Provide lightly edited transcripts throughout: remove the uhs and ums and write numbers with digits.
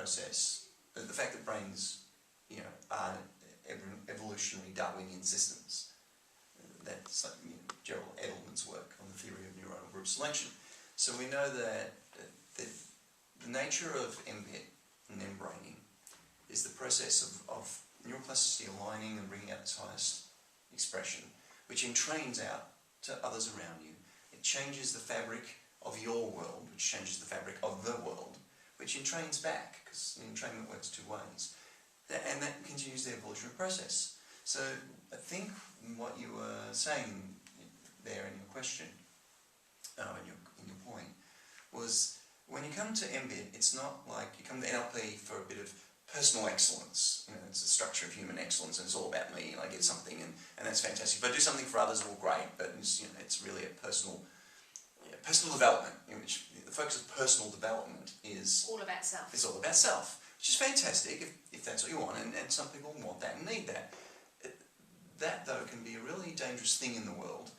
process, the fact that brains, are evolutionary Darwinian systems. That's like, Gerald Edelman's work on the theory of neuronal group selection. So we know that the nature of mBIT and mBraining is the process of neuroplasticity aligning and bringing out its highest expression, which entrains out to others around you. It changes the fabric of your world, which changes the fabric of the world, which entrains back, because entrainment works two ways. And that continues the evolutionary process. So I think what you were saying there in your question, in your point, was when you come to mBIT, it's not like you come to NLP for a bit of personal excellence. It's the structure of human excellence, and it's all about me, and I get something, and that's fantastic. If I do something for others, well, great, but it's really a personal development, in which the focus of personal development is all about self. It's all about self, which is fantastic if that's what you want, and some people want that and need that. That, though, can be a really dangerous thing in the world,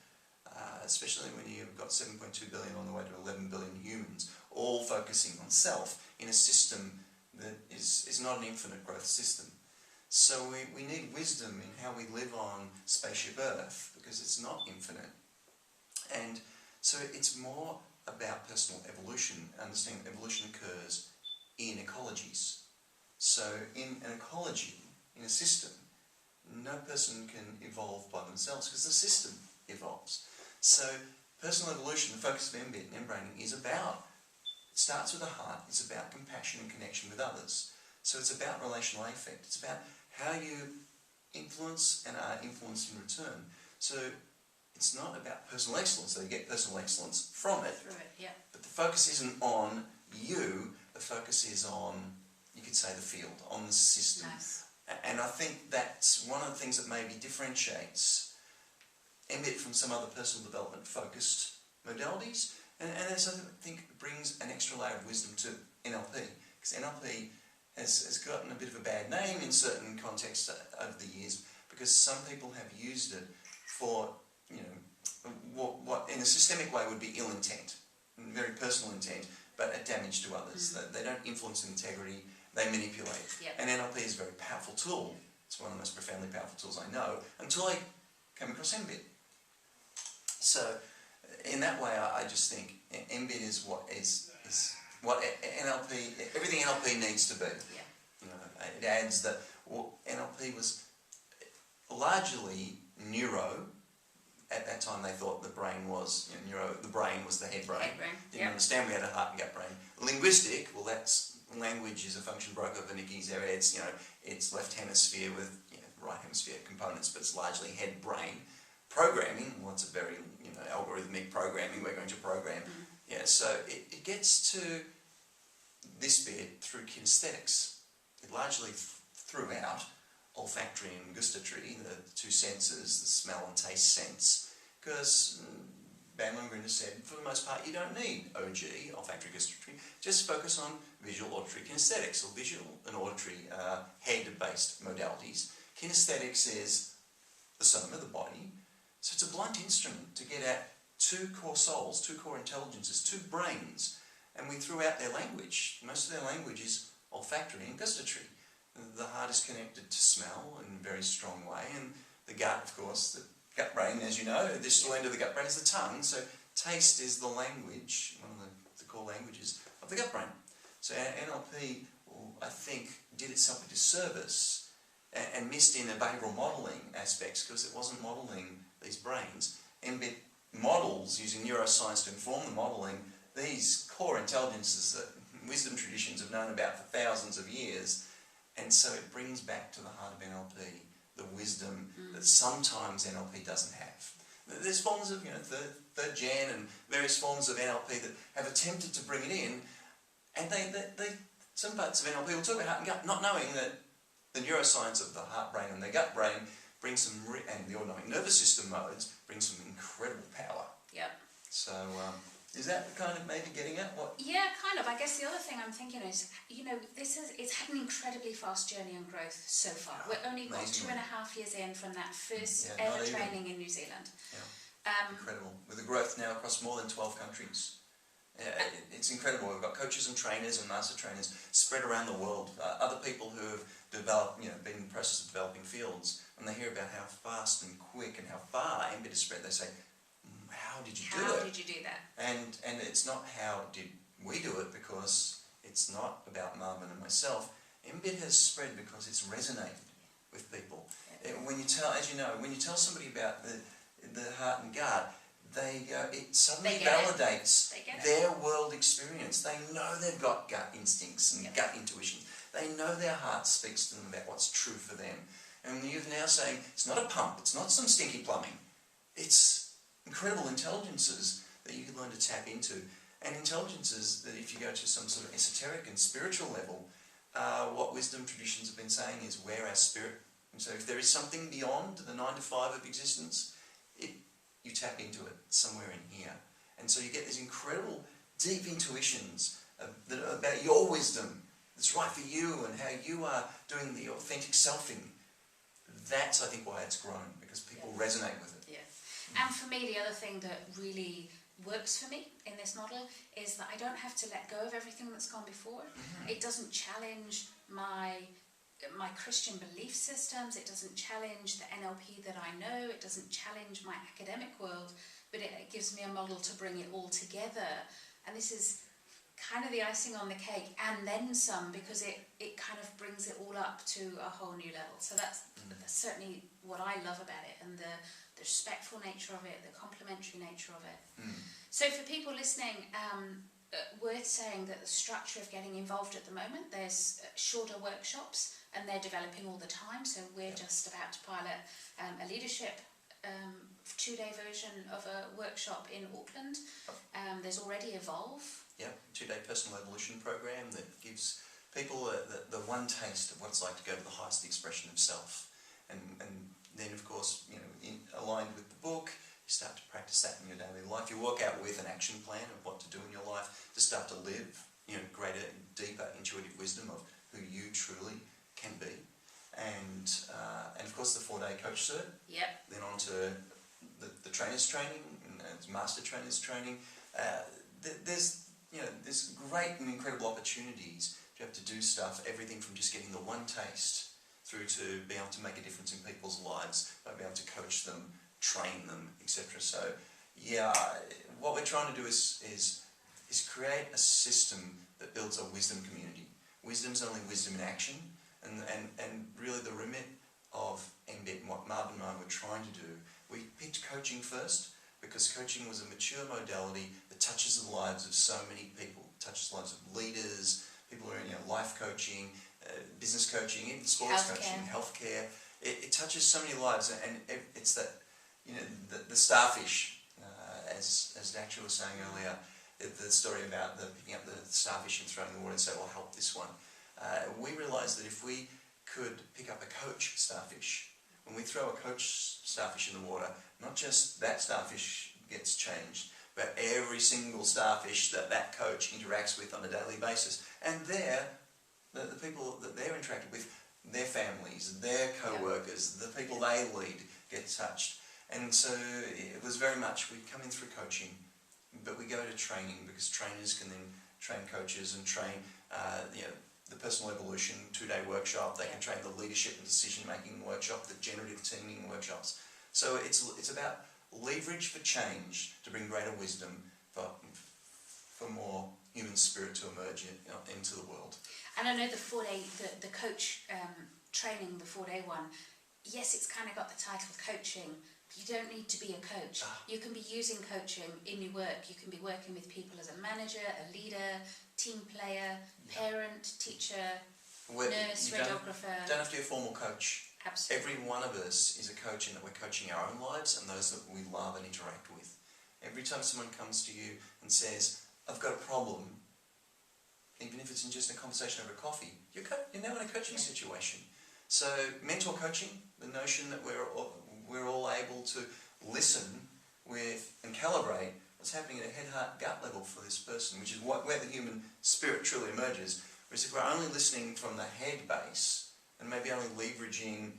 especially when you've got 7.2 billion on the way to 11 billion humans, all focusing on self in a system that is not an infinite growth system. So we need wisdom in how we live on spaceship Earth, because it's not infinite. And so it's more about personal evolution, understanding that evolution occurs in ecologies. So in an ecology, in a system, no person can evolve by themselves because the system evolves. So personal evolution, the focus of mBIT and mBraining, is about, it starts with the heart, it's about compassion and connection with others. So it's about relational affect, it's about how you influence and are influenced in return. So it's not about personal excellence, so you get personal excellence from it. Through it, yeah. But the focus isn't on you, the focus is on, you could say, the field, on the system. Nice. And I think that's one of the things that maybe differentiates mBIT from some other personal development focused modalities, and that's, I think, brings an extra layer of wisdom to NLP, because NLP has gotten a bit of a bad name in certain contexts over the years, because some people have used it for, what in a systemic way would be ill intent, very personal intent, but a damage to others. They don't influence integrity, they manipulate. Yep. And NLP is a very powerful tool. It's one of the most profoundly powerful tools I know, until I came across mBIT. So, in that way, I just think mBIT is what NLP, everything NLP needs to be. Yeah. It adds that NLP was largely neuro. At that time, they thought the brain was the brain was the head brain. Didn't understand we had a heart and gut brain. Linguistic, well, that's language is a function broke over Nicky's area. It's left hemisphere with right hemisphere components, but it's largely head brain. Programming, well, it's a very algorithmic programming. We're going to program. So it gets to this bit through kinesthetics. It largely throughout olfactory and gustatory, the two senses, the smell and taste sense, because Bandler and Grinder said, for the most part, you don't need OG, olfactory, gustatory, just focus on visual, auditory, kinesthetics, or visual and auditory head-based modalities. Kinesthetics is the soma, the body, so it's a blunt instrument to get at two core souls, two core intelligences, two brains, and we threw out their language. Most of their language is olfactory and gustatory. The heart is connected to smell in a very strong way, and the gut, of course, the gut brain, as you know, the distal end of the gut brain is the tongue, so taste is the language, one of the core languages of the gut brain. So NLP, I think, did itself a disservice and missed in the behavioural modelling aspects, because it wasn't modelling these brains. mBIT models, using neuroscience to inform the modelling, these core intelligences that wisdom traditions have known about for thousands of years. And so it brings back to the heart of NLP the wisdom that sometimes NLP doesn't have. There's forms of, third gen and various forms of NLP that have attempted to bring it in, and they some parts of NLP will talk about heart and gut, not knowing that the neuroscience of the heart brain and the gut brain brings some, and the autonomic nervous system modes bring some incredible power. Yep. So, is that kind of maybe getting at what? Yeah, kind of. I guess the other thing I'm thinking is, it's had an incredibly fast journey on growth so far. We're only got 2.5 years in from that first ever training in New Zealand. Yeah. Incredible. With the growth now across more than 12 countries. It's incredible. We've got coaches and trainers and master trainers spread around the world. Other people who have developed, been in the process of developing fields, and they hear about how fast and quick and how far mBIT has spread, they say, how did you do it? How did you do that? And it's not how did we do it, because it's not about Marvin and myself. mBIT has spread because it's resonated with people. When you tell somebody about the heart and gut, it suddenly validates their world experience. They know they've got gut instincts and gut intuitions. They know their heart speaks to them about what's true for them. And you're now saying, it's not a pump, it's not some stinky plumbing. It's incredible intelligences that you can learn to tap into. And intelligences that, if you go to some sort of esoteric and spiritual level, what wisdom traditions have been saying is we're our spirit. And so if there is something beyond the 9 to 5 of existence, you tap into it somewhere in here. And so you get these incredible deep intuitions about your wisdom that's right for you and how you are doing the authentic selfing. That's, I think, why it's grown, because people resonate with it. Yeah. And for me, the other thing that really works for me in this model is that I don't have to let go of everything that's gone before. It doesn't challenge my Christian belief systems, it doesn't challenge the NLP that I know, it doesn't challenge my academic world, but it gives me a model to bring it all together. And this is kind of the icing on the cake, and then some, because it kind of brings it all up to a whole new level. So that's certainly what I love about it, and the respectful nature of it, the complementary nature of it. So for people listening, worth saying that the structure of getting involved at the moment, there's shorter workshops, and they're developing all the time. So we're just about to pilot a leadership 2-day version of a workshop in Auckland. There's already Evolve. Yeah, 2-day personal evolution program that gives people the one taste of what it's like to go to the highest expression of self. And then, of course, aligned with the book, you start to practice that in your daily life. You walk out with an action plan of what to do in your life to start to live, greater, deeper intuitive wisdom of who you truly can be. And of course, the 4-day coach cert. Yep. Then on to the trainer's training, and master trainer's training. There's great and incredible opportunities to have to do stuff, everything from just getting the one taste through to being able to make a difference in people's lives by being able to coach them, train them, etc. So, what we're trying to do is create a system that builds a wisdom community. Wisdom's only wisdom in action, and really the remit of mBIT and what Marvin and I were trying to do. We picked coaching first because coaching was a mature modality that touches the lives of so many people. It touches the lives of leaders, people who are in life coaching, business coaching, even sports coaching, healthcare. It touches so many lives, and it's that, the starfish, as Dr was saying earlier, the story about picking up the starfish and throwing the water and say, well, help this one. We realised that if we could pick up a coach starfish, when we throw a coach starfish in the water, not just that starfish gets changed, but every single starfish that coach interacts with on a daily basis. And the people that they're interacting with, their families, their co-workers, the people they lead get touched. And so it was very much, we come in through coaching, but we go to training because trainers can then train coaches and train the personal evolution 2-day workshop. They can train the leadership and decision-making workshop, the generative teaming workshops. So it's about leverage for change to bring greater wisdom for more human spirit to emerge into the world. And I know the 4-day, the coach training, the 4-day one, yes, it's kind of got the title of coaching. You don't need to be a coach. You can be using coaching in your work. You can be working with people as a manager, a leader, team player, parent, teacher, nurse, radiographer. Don't have to be a formal coach. Absolutely. Every one of us is a coach in that we're coaching our own lives and those that we love and interact with. Every time someone comes to you and says, I've got a problem, even if it's in just a conversation over coffee, you're now in a coaching situation. So mentor coaching, the notion that we're all able to listen with and calibrate what's happening at a head, heart, gut level for this person, which is where the human spirit truly emerges. Whereas if we're only listening from the head base and maybe only leveraging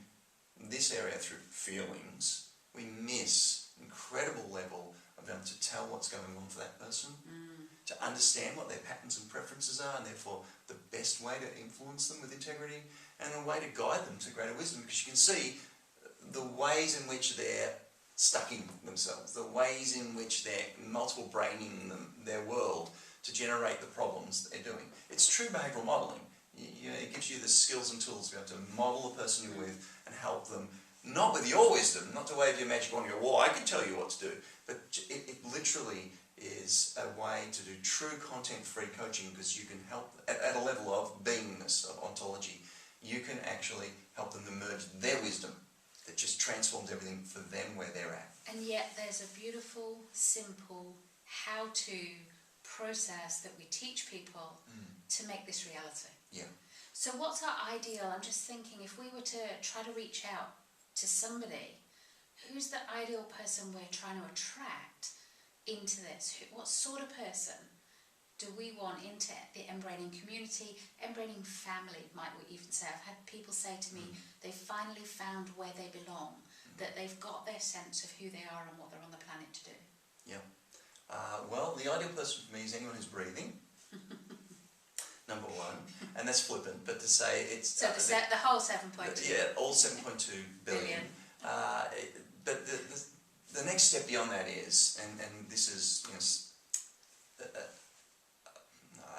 this area through feelings, we miss incredible level of being able to tell what's going on for that person. to understand what their patterns and preferences are, and therefore the best way to influence them with integrity, and a way to guide them to greater wisdom, because you can see the ways in which they're stucking themselves, the ways in which they're multiple braining their world to generate the problems that they're doing. It's true behavioural modelling. It gives you the skills and tools to be able to model the person you're with and help them, not with your wisdom, not to wave your magic wand and go, well, I can tell you what to do, but it literally is a way to do true content-free coaching, because you can help at a level of beingness, of ontology. You can actually help them emerge their wisdom that just transforms everything for them where they're at. And yet there's a beautiful, simple how-to process that we teach people to make this reality. Yeah. So what's our ideal? I'm just thinking, if we were to try to reach out to somebody, who's the ideal person we're trying to attract into this? What sort of person do we want into the mBraining community, mBraining family, might we even say? I've had people say to me, they've finally found where they belong, that they've got their sense of who they are and what they're on the planet to do. Yeah. Well, the ideal person for me is anyone who's breathing. Number one, and that's flippant, but to say it's... So the whole 7.2. Yeah, all 7.2 billion. But the next step beyond that is, and this is,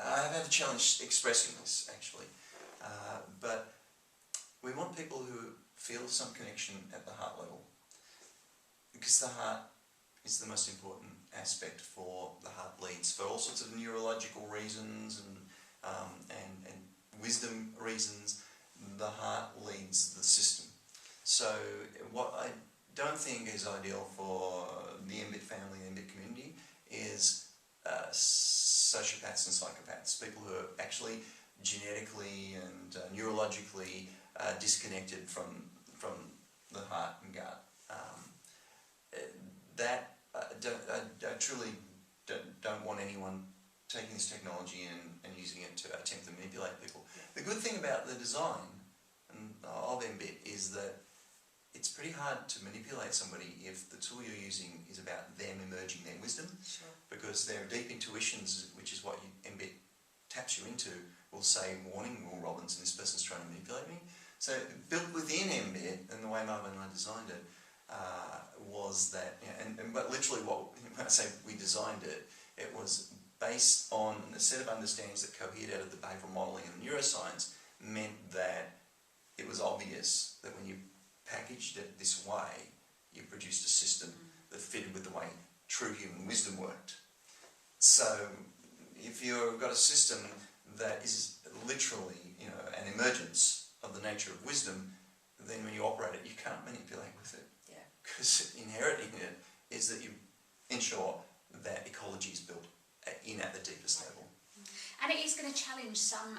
I have had a challenge expressing this, actually, but we want people who feel some connection at the heart level, because the heart is the most important aspect for the heart leads, for all sorts of neurological reasons and wisdom reasons. The heart leads the system. So what I don't think is ideal for the mBIT family, the mBIT community, is sociopaths and psychopaths, people who are actually genetically and neurologically disconnected from the heart and gut. I truly don't want anyone taking this technology and using it to attempt to manipulate people. The good thing about the design of mBIT is that it's pretty hard to manipulate somebody if the tool you're using is about them emerging their wisdom, because their deep intuitions, which is what mBIT taps you into, will say, warning, Will Robbins, and this person's trying to manipulate me. So built within mBIT, and the way Marvin and I designed it, was that, but literally when I say we designed it, it was based on a set of understandings that cohered out of the behavioural modelling and neuroscience, meant that it was obvious that when you packaged it this way, you produced a system that fitted with the way true human wisdom worked. So if you've got a system that is literally, an emergence of the nature of wisdom, then when you operate it, you can't manipulate with it. Yeah. Because inheriting it is that you ensure that ecology is built in at the deepest level. And it is going to challenge some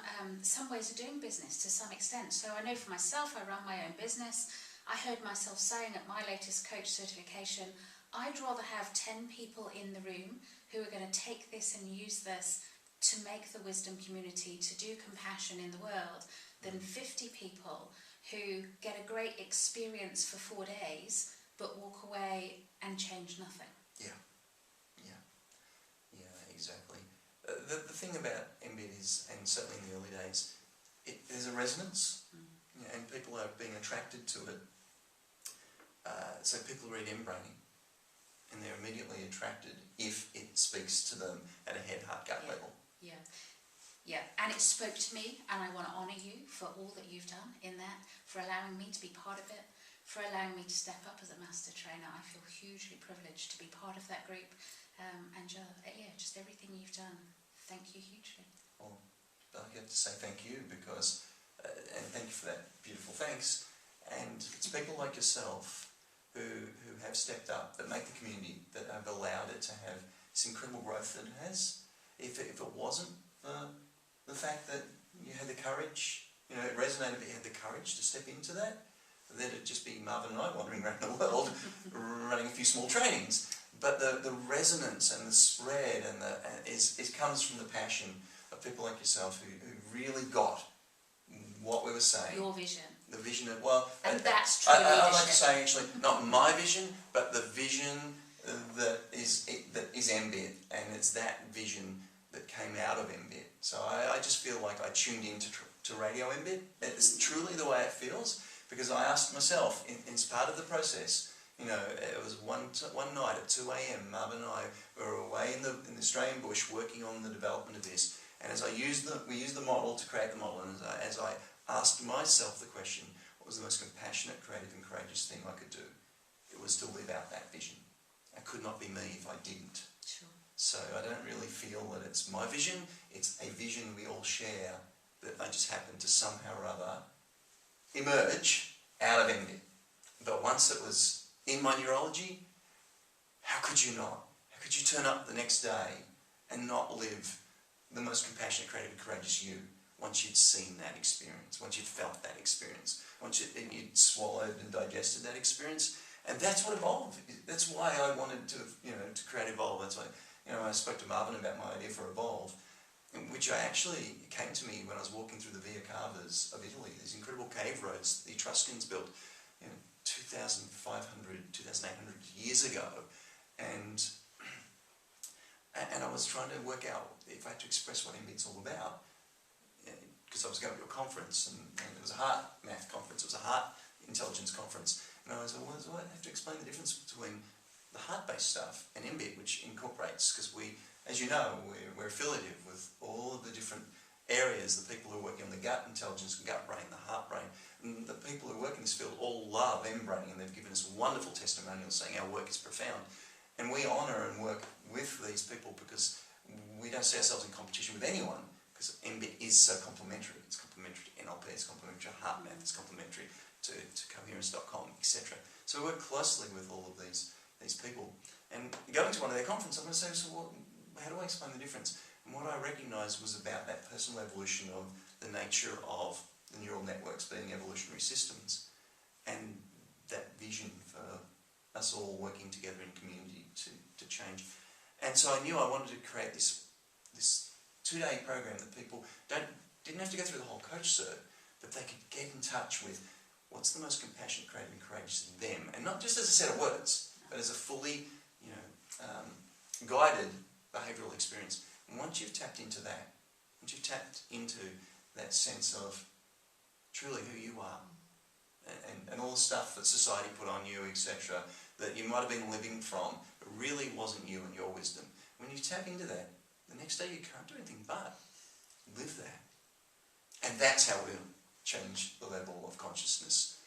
ways of doing business to some extent. So I know for myself, I run my own business. I heard myself saying at my latest coach certification, I'd rather have 10 people in the room who are going to take this and use this to make the wisdom community, to do compassion in the world, than 50 people who get a great experience for 4 days but walk away and change nothing. Exactly. The thing about mBIT is, and certainly in the early days, there's a resonance, and people are being attracted to it. So people read mBraining, and they're immediately attracted if it speaks to them at a head, heart, gut level. Yeah, and it spoke to me, and I want to honour you for all that you've done in that, for allowing me to be part of it, for allowing me to step up as a master trainer. I feel hugely privileged to be part of that group. And just everything you've done. Thank you hugely. Well, I have to say thank you, because, and thank you for that beautiful thanks. And it's people like yourself who have stepped up, that make the community, that have allowed it to have this incredible growth that it has. If it wasn't for the fact that you had the courage, it resonated, but you had the courage to step into that, then it'd just be Marvin and I wandering around the world, running a few small trainings. But the resonance and the spread it comes from the passion of people like yourself who really got what we were saying. Your vision. The vision of, and that's true leadership. I'd like to say, actually, not my vision, but the vision that is mBIT, and it's that vision that came out of mBIT. So I just feel like I tuned into to radio mBIT. It's truly the way it feels, because I asked myself, it's part of the process. You know, it was one night at 2 a.m, Marvin and I were away in the Australian bush working on the development of this. And as we used the model to create the model, and as I asked myself the question, what was the most compassionate, creative and courageous thing I could do? It was to live out that vision. It could not be me if I didn't. Sure. So I don't really feel that it's my vision, it's a vision we all share that I just happen to somehow or other emerge out of mBIT. But once it was in my neurology, how could you not? How could you turn up the next day and not live the most compassionate, creative and courageous you once you'd seen that experience, once you'd felt that experience, once you'd swallowed and digested that experience? And that's what evolved. That's why I wanted to, to create Evolve. That's why, I spoke to Marvin about my idea for Evolve, which came to me when I was walking through the Via Caves of Italy, these incredible cave roads the Etruscans built, 2,500, 2,800 years ago. And I was trying to work out if I had to express what mBIT's all about, because I was going to a conference, and it was a heart math conference, it was a heart intelligence conference. And I was like, well, I have to explain the difference between the heart-based stuff and mBIT, which incorporates, because we, as you know, we're affiliative with all of the different areas, the people who are working on the gut intelligence, the gut brain, the heart brain, and the people who work in this field all love mBraining, and they've given us wonderful testimonials saying our work is profound. And we honour and work with these people because we don't see ourselves in competition with anyone, because mBIT is so complementary. It's complementary to NLP, it's complementary to heart math, it's complementary to coherence.com, etc. So we work closely with all of these people. And going to one of their conferences, I'm going to say, so how do I explain the difference? And what I recognised was about that personal evolution of the nature of the neural networks being evolutionary systems, and that vision for us all working together in community to change. And so I knew I wanted to create this 2-day program that people didn't have to go through the whole coach cert, but they could get in touch with what's the most compassionate, creative and courageous to them, and not just as a set of words, but as a fully, guided behavioural experience. And once you've tapped into that, once you've tapped into that sense of truly who you are, and all the stuff that society put on you, etc., that you might have been living from, but really wasn't you and your wisdom. When you tap into that, the next day you can't do anything but live that. And that's how we'll change the level of consciousness,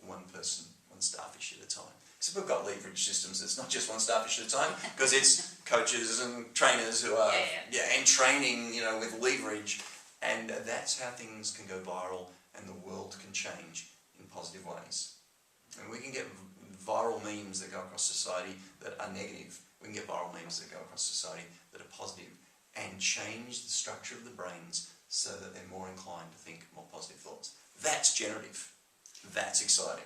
one person, one starfish at a time. So we've got leverage systems, it's not just one starfish at a time, because it's coaches and trainers who are, and training, with leverage. And that's how things can go viral and the world can change in positive ways. And we can get viral memes that go across society that are negative. We can get viral memes that go across society that are positive, and change the structure of the brains so that they're more inclined to think more positive thoughts. That's generative. That's exciting.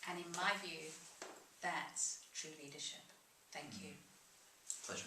And in my view, that's true leadership. Thank you. Pleasure.